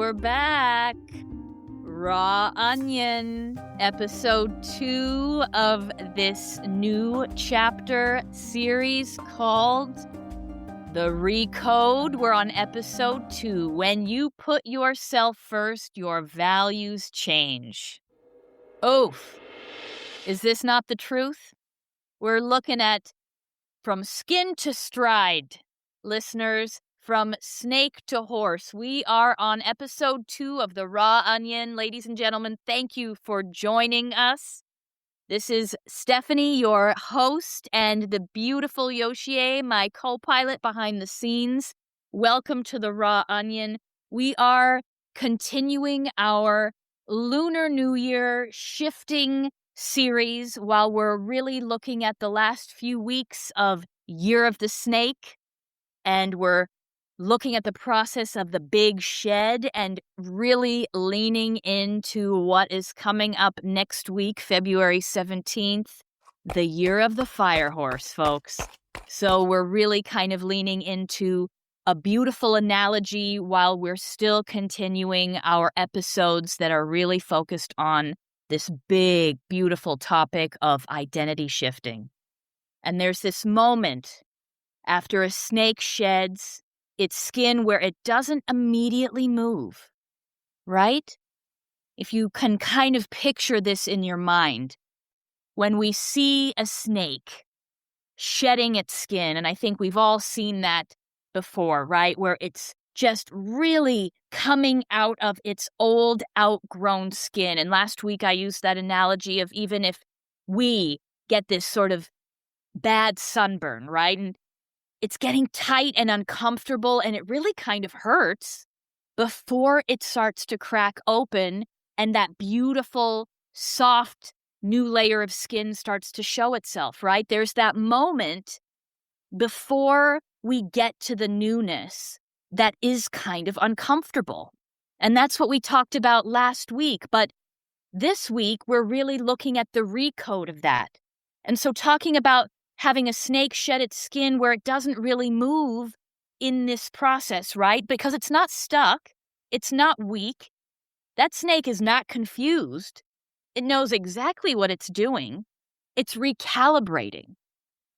we're back. Raw Onion, episode 2 of this new chapter series called The Recode. We're on episode 2. When you put yourself first, your values change. Oof. Is this not the truth? We're looking at from skin to stride, listeners. From snake to horse. We are on episode 2 of The Raw Onion. Ladies and gentlemen, thank you for joining us. This is Stephanie, your host, and the beautiful Yoshie, my co-pilot behind the scenes. Welcome to The Raw Onion. We are continuing our Lunar New Year shifting series while we're really looking at the last few weeks of Year of the Snake, and we're looking at the process of the big shed and really leaning into what is coming up next week, February 17th, the year of the fire horse, folks. So we're really kind of leaning into a beautiful analogy while we're still continuing our episodes that are really focused on this big, beautiful topic of identity shifting. And there's this moment after a snake sheds its skin where it doesn't immediately move, right? If you can kind of picture this in your mind, when we see a snake shedding its skin, and I think we've all seen that before, right? Where it's just really coming out of its old, outgrown skin. And last week I used that analogy of even if we get this sort of bad sunburn, right? And it's getting tight and uncomfortable, and it really kind of hurts before it starts to crack open and that beautiful, soft, new layer of skin starts to show itself, right? There's that moment before we get to the newness that is kind of uncomfortable. And that's what we talked about last week. But this week, we're really looking at the recode of that. And so talking about having a snake shed its skin where it doesn't really move in this process, right? Because it's not stuck. It's not weak. That snake is not confused. It knows exactly what it's doing. It's recalibrating.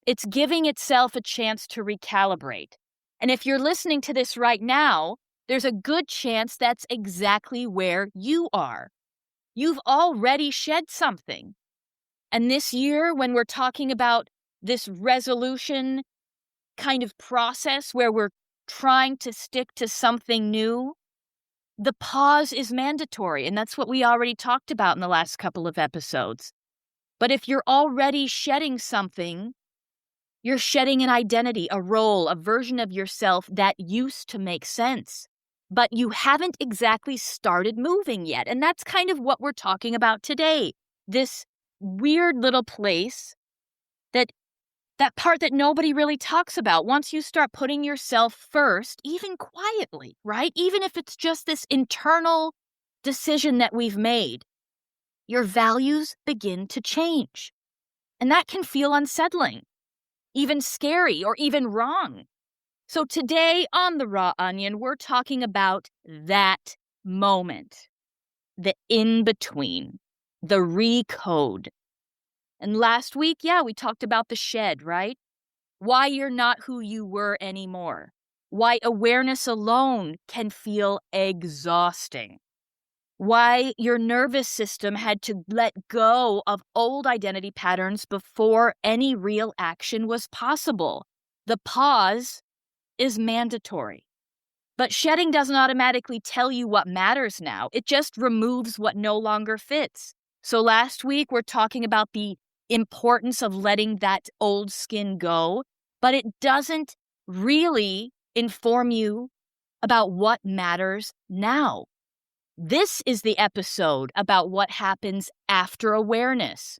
It's giving itself a chance to recalibrate. And if you're listening to this right now, there's a good chance that's exactly where you are. You've already shed something. And this year, when we're talking about this resolution kind of process where we're trying to stick to something new, the pause is mandatory. And that's what we already talked about in the last couple of episodes. But if you're already shedding something, you're shedding an identity, a role, a version of yourself that used to make sense. But you haven't exactly started moving yet. And that's kind of what we're talking about today. This weird little place that part that nobody really talks about. Once you start putting yourself first, even quietly, right? Even if it's just this internal decision that we've made, your values begin to change. And that can feel unsettling, even scary, or even wrong. So today on The Raw Onion, we're talking about that moment, the in-between, the recode. And last week, we talked about the shed, right? Why you're not who you were anymore. Why awareness alone can feel exhausting. Why your nervous system had to let go of old identity patterns before any real action was possible. The pause is mandatory. But shedding doesn't automatically tell you what matters now. It just removes what no longer fits. So last week, we're talking about the importance of letting that old skin go, but it doesn't really inform you about what matters now. This is the episode about what happens after awareness,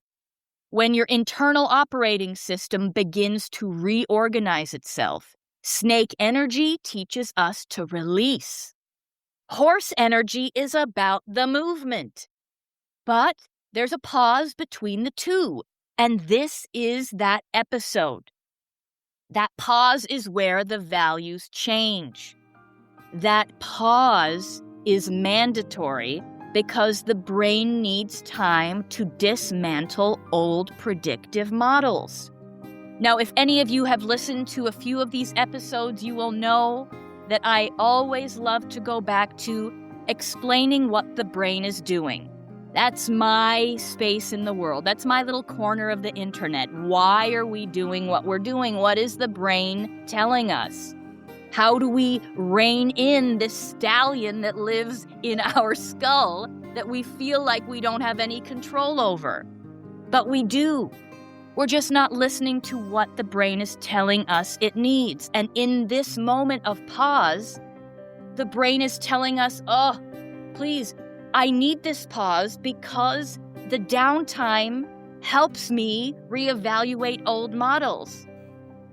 when your internal operating system begins to reorganize itself. Snake energy teaches us to release. Horse energy is about the movement. But there's a pause between the two. And this is that episode. That pause is where the values change. That pause is mandatory because the brain needs time to dismantle old predictive models. Now, if any of you have listened to a few of these episodes, you will know that I always love to go back to explaining what the brain is doing. That's my space in the world. That's my little corner of the internet. Why are we doing what we're doing? What is the brain telling us? How do we rein in this stallion that lives in our skull that we feel like we don't have any control over? But we do. We're just not listening to what the brain is telling us it needs. And in this moment of pause, the brain is telling us, oh, please, I need this pause because the downtime helps me reevaluate old models.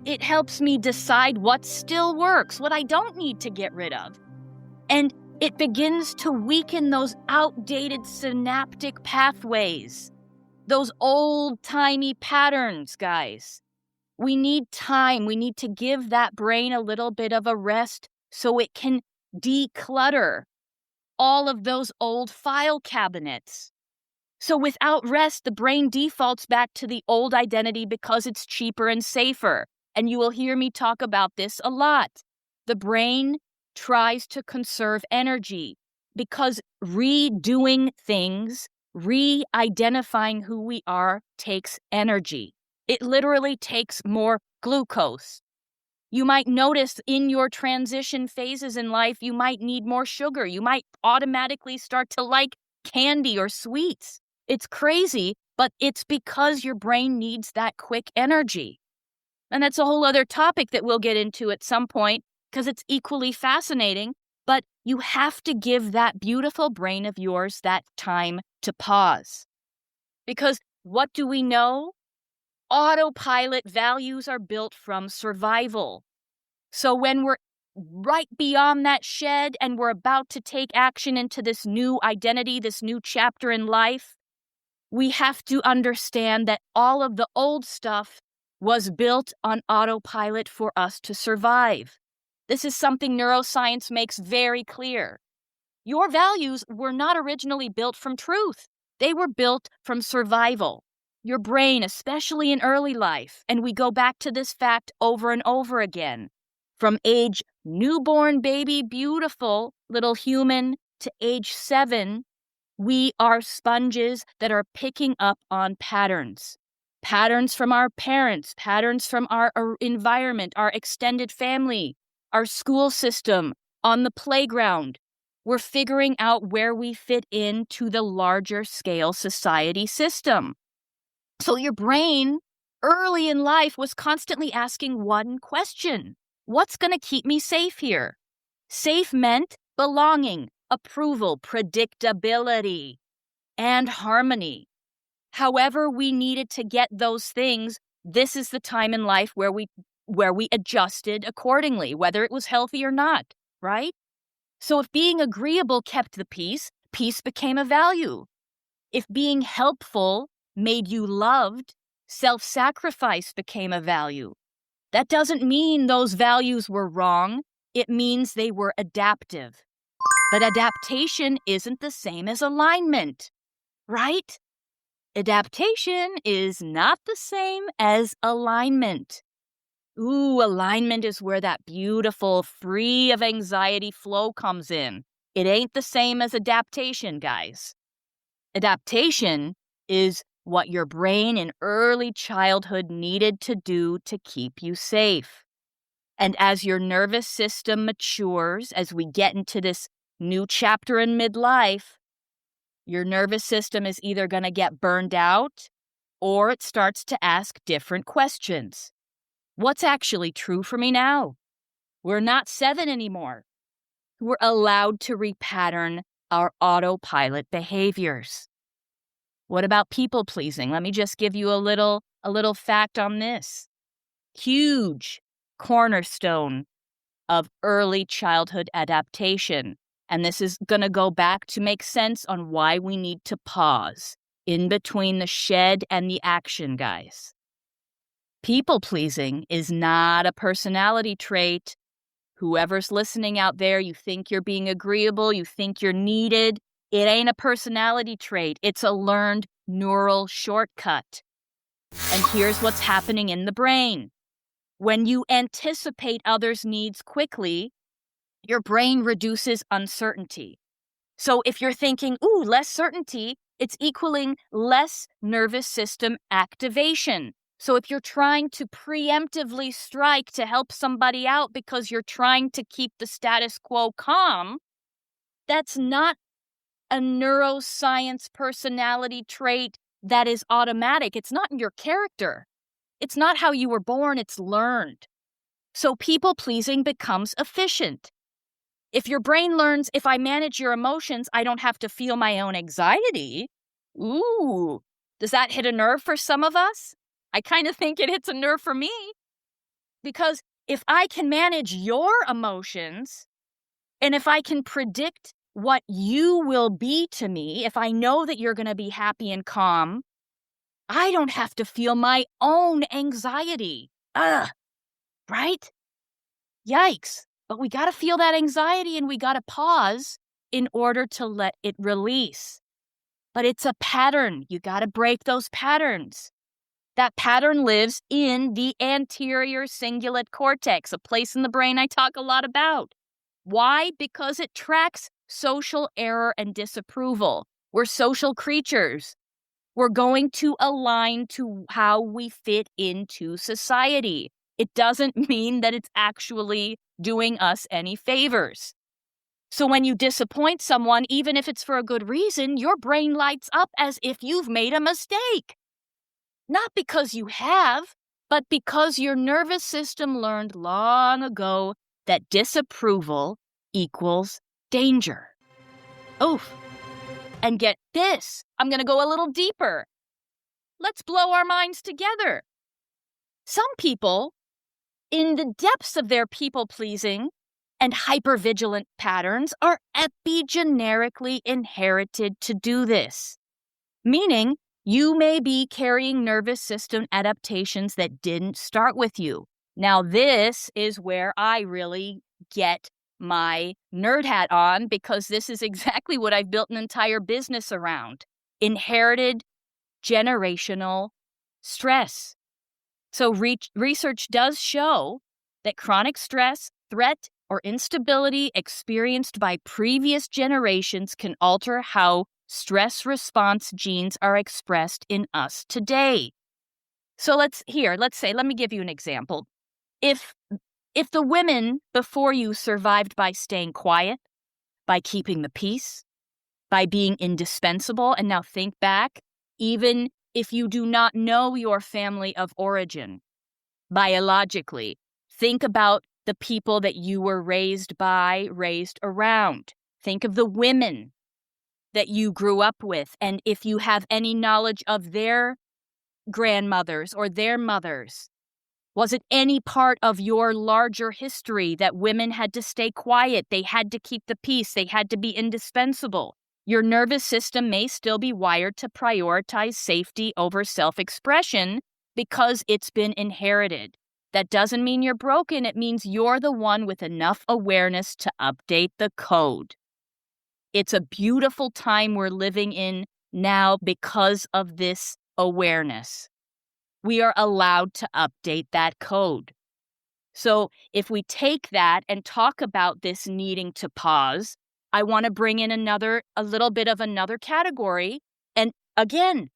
It helps me decide what still works, what I don't need to get rid of. And it begins to weaken those outdated synaptic pathways, those old-timey patterns, guys. We need time. We need to give that brain a little bit of a rest so it can declutter all of those old file cabinets. So without rest, the brain defaults back to the old identity because it's cheaper and safer. And you will hear me talk about this a lot. The brain tries to conserve energy because redoing things, re-identifying who we are, takes energy. It literally takes more glucose. You might notice in your transition phases in life, you might need more sugar. You might automatically start to like candy or sweets. It's crazy, but it's because your brain needs that quick energy. And that's a whole other topic that we'll get into at some point because it's equally fascinating. But you have to give that beautiful brain of yours that time to pause. Because what do we know? Autopilot values are built from survival. So when we're right beyond that shed and we're about to take action into this new identity, this new chapter in life, we have to understand that all of the old stuff was built on autopilot for us to survive. This is something neuroscience makes very clear. Your values were not originally built from truth. They were built from survival. Your brain, especially in early life, and we go back to this fact over and over again, from age newborn baby, beautiful little human, to age 7, we are sponges that are picking up on patterns. Patterns from our parents, patterns from our environment, our extended family, our school system, on the playground. We're figuring out where we fit into the larger scale society system. So your brain, early in life, was constantly asking one question. What's going to keep me safe here? Safe meant belonging, approval, predictability, and harmony. However we needed to get those things, this is the time in life where we adjusted accordingly, whether it was healthy or not, right? So if being agreeable kept the peace, peace became a value. If being helpful made you loved, self-sacrifice became a value. That doesn't mean those values were wrong. It means they were adaptive. But adaptation isn't the same as alignment, right? Adaptation is not the same as alignment. Ooh, alignment is where that beautiful, free of anxiety flow comes in. It ain't the same as adaptation, guys. Adaptation is what your brain in early childhood needed to do to keep you safe. And as your nervous system matures, as we get into this new chapter in midlife, your nervous system is either going to get burned out or it starts to ask different questions. What's actually true for me now? We're not 7 anymore. We're allowed to repattern our autopilot behaviors. What about people pleasing? Let me just give you a little fact on this. Huge cornerstone of early childhood adaptation. And this is going to go back to make sense on why we need to pause in between the shed and the action, guys. People pleasing is not a personality trait. Whoever's listening out there, you think you're being agreeable, you think you're needed. It ain't a personality trait. It's a learned neural shortcut. And here's what's happening in the brain. When you anticipate others' needs quickly, your brain reduces uncertainty. So if you're thinking, ooh, less certainty, it's equaling less nervous system activation. So if you're trying to preemptively strike to help somebody out because you're trying to keep the status quo calm, that's not a neuroscience personality trait that is automatic. It's not in your character. It's not how you were born, it's learned. So people-pleasing becomes efficient. If your brain learns, if I manage your emotions, I don't have to feel my own anxiety. Ooh, does that hit a nerve for some of us? I kind of think it hits a nerve for me. Because if I can manage your emotions, and if I can predict what you will be to me, if I know that you're going to be happy and calm, I don't have to feel my own anxiety. Ugh, right? Yikes. But we got to feel that anxiety and we got to pause in order to let it release. But it's a pattern. You got to break those patterns. That pattern lives in the anterior cingulate cortex, a place in the brain I talk a lot about. Why? Because it tracks social error and disapproval. We're social creatures. We're going to align to how we fit into society. It doesn't mean that it's actually doing us any favors. So when you disappoint someone, even if it's for a good reason, your brain lights up as if you've made a mistake. Not because you have, but because your nervous system learned long ago that disapproval equals danger. Oof. And get this, I'm going to go a little deeper. Let's blow our minds together. Some people, in the depths of their people-pleasing and hypervigilant patterns, are epigenetically inherited to do this. Meaning, you may be carrying nervous system adaptations that didn't start with you. Now, this is where I really get my nerd hat on, because this is exactly what I've built an entire business around. Inherited generational stress. So research does show that chronic stress, threat, or instability experienced by previous generations can alter how stress response genes are expressed in us today. So let me give you an example. If the women before you survived by staying quiet, by keeping the peace, by being indispensable, and now think back, even if you do not know your family of origin, biologically, think about the people that you were raised by, raised around. Think of the women that you grew up with, and if you have any knowledge of their grandmothers or their mothers, was it any part of your larger history that women had to stay quiet, they had to keep the peace, they had to be indispensable? Your nervous system may still be wired to prioritize safety over self-expression because it's been inherited. That doesn't mean you're broken. It means you're the one with enough awareness to update the code. It's a beautiful time we're living in now because of this awareness. We are allowed to update that code. So if we take that and talk about this needing to pause, I want to bring in a little bit of another category. And again,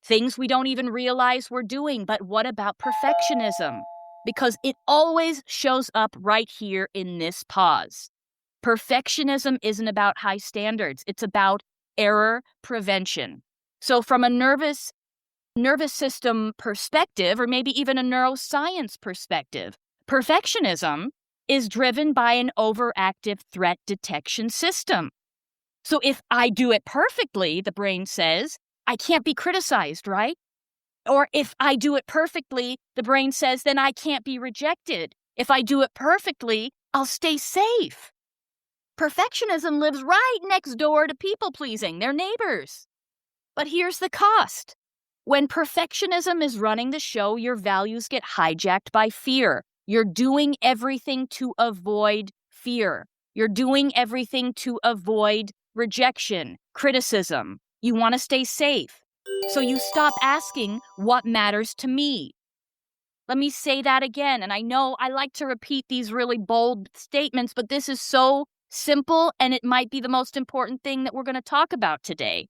things we don't even realize we're doing. But what about perfectionism? Because it always shows up right here in this pause. Perfectionism isn't about high standards. It's about error prevention. So from a nervous system perspective, or maybe even a neuroscience perspective, perfectionism is driven by an overactive threat detection system. So if I do it perfectly, the brain says, I can't be criticized, right? Or if I do it perfectly, the brain says, then I can't be rejected. If I do it perfectly, I'll stay safe. Perfectionism lives right next door to people-pleasing, their neighbors. But here's the cost. When perfectionism is running the show, your values get hijacked by fear. You're doing everything to avoid fear. You're doing everything to avoid rejection, criticism. You want to stay safe. So you stop asking, what matters to me? Let me say that again. And I know I like to repeat these really bold statements, but this is so simple, and it might be the most important thing that we're going to talk about today.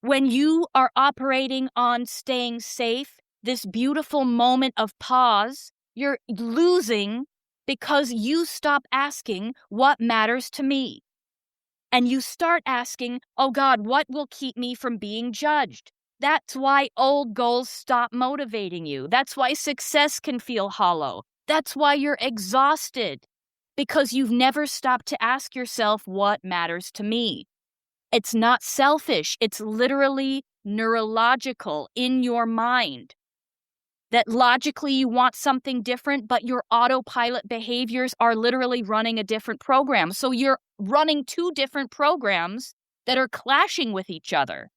When you are operating on staying safe, this beautiful moment of pause, you're losing because you stop asking, what matters to me? And you start asking, oh God, what will keep me from being judged? That's why old goals stop motivating you. That's why success can feel hollow. That's why you're exhausted, because you've never stopped to ask yourself, what matters to me? It's not selfish. It's literally neurological in your mind. That logically you want something different, but your autopilot behaviors are literally running a different program. So you're running two different programs that are clashing with each other.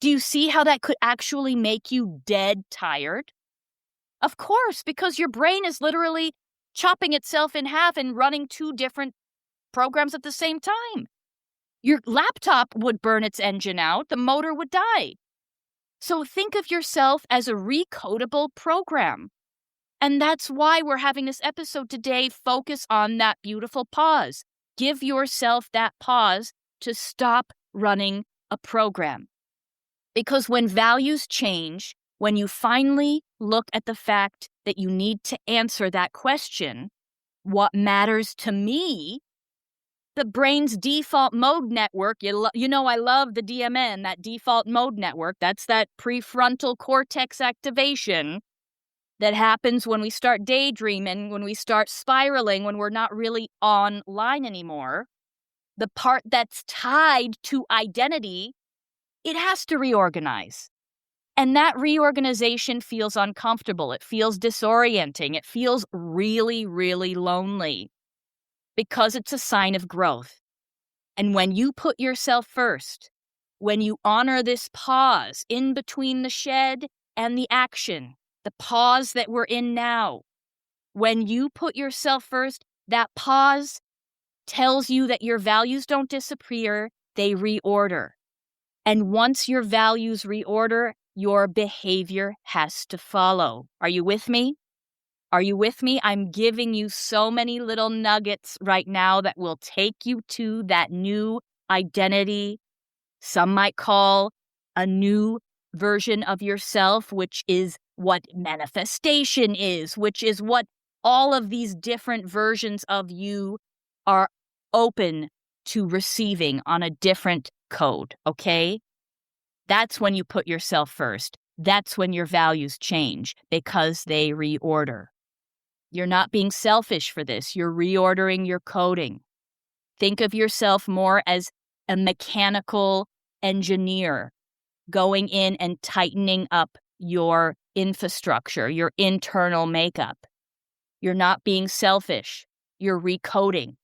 Do you see how that could actually make you dead tired? Of course, because your brain is literally chopping itself in half and running two different programs at the same time. Your laptop would burn its engine out, the motor would die. So think of yourself as a recodable program. And that's why we're having this episode today. Focus on that beautiful pause. Give yourself that pause to stop running a program. Because when values change, when you finally look at the fact that you need to answer that question, what matters to me? The brain's default mode network, you know I love the DMN, that default mode network. That's that prefrontal cortex activation that happens when we start daydreaming, when we start spiraling, when we're not really online anymore. The part that's tied to identity, it has to reorganize. And that reorganization feels uncomfortable. It feels disorienting. It feels really, really lonely, because it's a sign of growth. And when you put yourself first, when you honor this pause in between the shed and the action, the pause that we're in now, when you put yourself first, that pause tells you that your values don't disappear, they reorder. And once your values reorder, your behavior has to follow. Are you with me? Are you with me? I'm giving you so many little nuggets right now that will take you to that new identity. Some might call a new version of yourself, which is what manifestation is, which is what all of these different versions of you are open to receiving on a different code, okay? That's when you put yourself first. That's when your values change, because they reorder. You're not being selfish for this. You're reordering your coding. Think of yourself more as a mechanical engineer going in and tightening up your infrastructure, your internal makeup. You're not being selfish. You're recoding.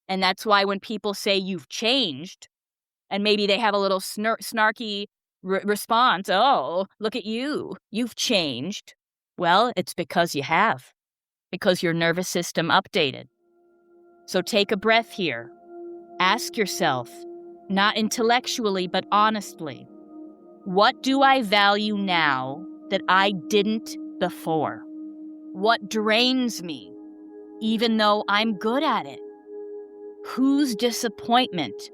And that's why when people say you've changed, and maybe they have a little snarky response, oh, look at you, you've changed. Well, it's because you have. Because your nervous system updated. So take a breath here. Ask yourself, not intellectually, but honestly, what do I value now that I didn't before? What drains me, even though I'm good at it? Whose disappointment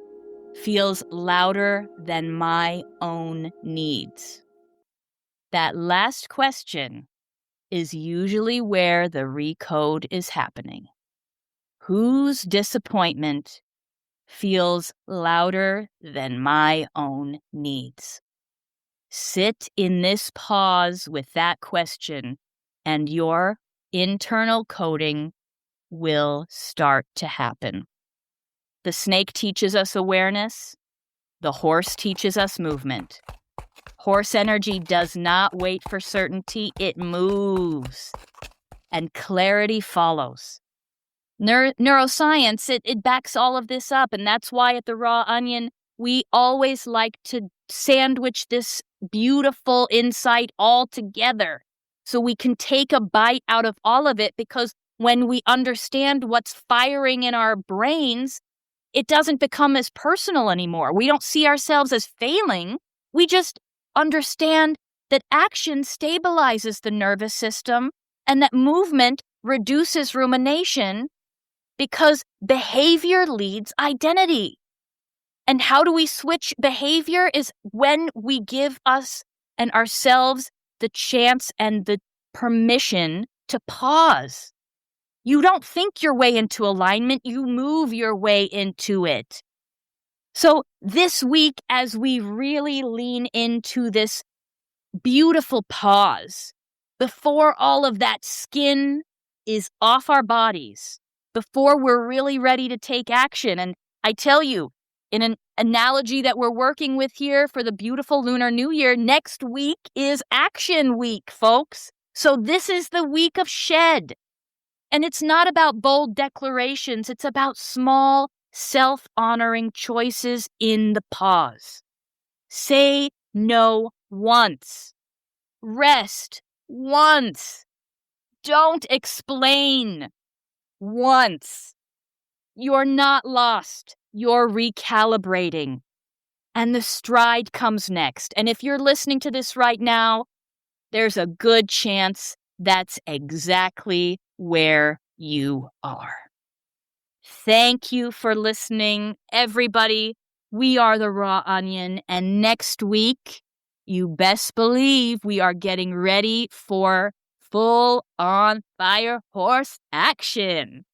feels louder than my own needs? That last question is usually where the recode is happening. Whose disappointment feels louder than my own needs? Sit in this pause with that question, and your internal coding will start to happen. The snake teaches us awareness. The horse teaches us movement. Horse energy does not wait for certainty. It moves. And clarity follows. Neuroscience, it backs all of this up. And that's why at the Raw Onion, we always like to sandwich this beautiful insight all together. so we can take a bite out of all of it, because when we understand what's firing in our brains, it doesn't become as personal anymore. We don't see ourselves as failing. We just understand that action stabilizes the nervous system and that movement reduces rumination, because behavior leads identity. And how do we switch behavior is when we give us and ourselves the chance and the permission to pause. You don't think your way into alignment, you move your way into it. So this week, as we really lean into this beautiful pause, before all of that skin is off our bodies, before we're really ready to take action. And I tell you, in an analogy that we're working with here for the beautiful Lunar New Year, next week is Action Week, folks. So this is the week of shed. And it's not about bold declarations. It's about small, self-honoring choices in the pause. Say no once. Rest once. Don't explain once. You're not lost. You're recalibrating. And the stride comes next. And if you're listening to this right now, there's a good chance that's exactly where you are. Thank you for listening, everybody. We are the Raw Onion, and next week, you best believe we are getting ready for full on fire horse action.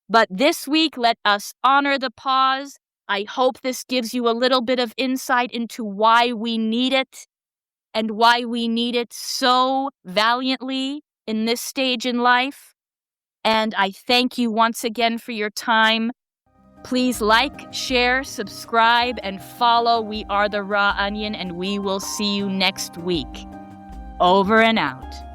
But this week, let us honor the pause. I hope this gives you a little bit of insight into why we need it and why we need it so valiantly in this stage in life. And I thank you once again for your time. Please like, share, subscribe, and follow We Are the Raw Onion, and we will see you next week. Over and out.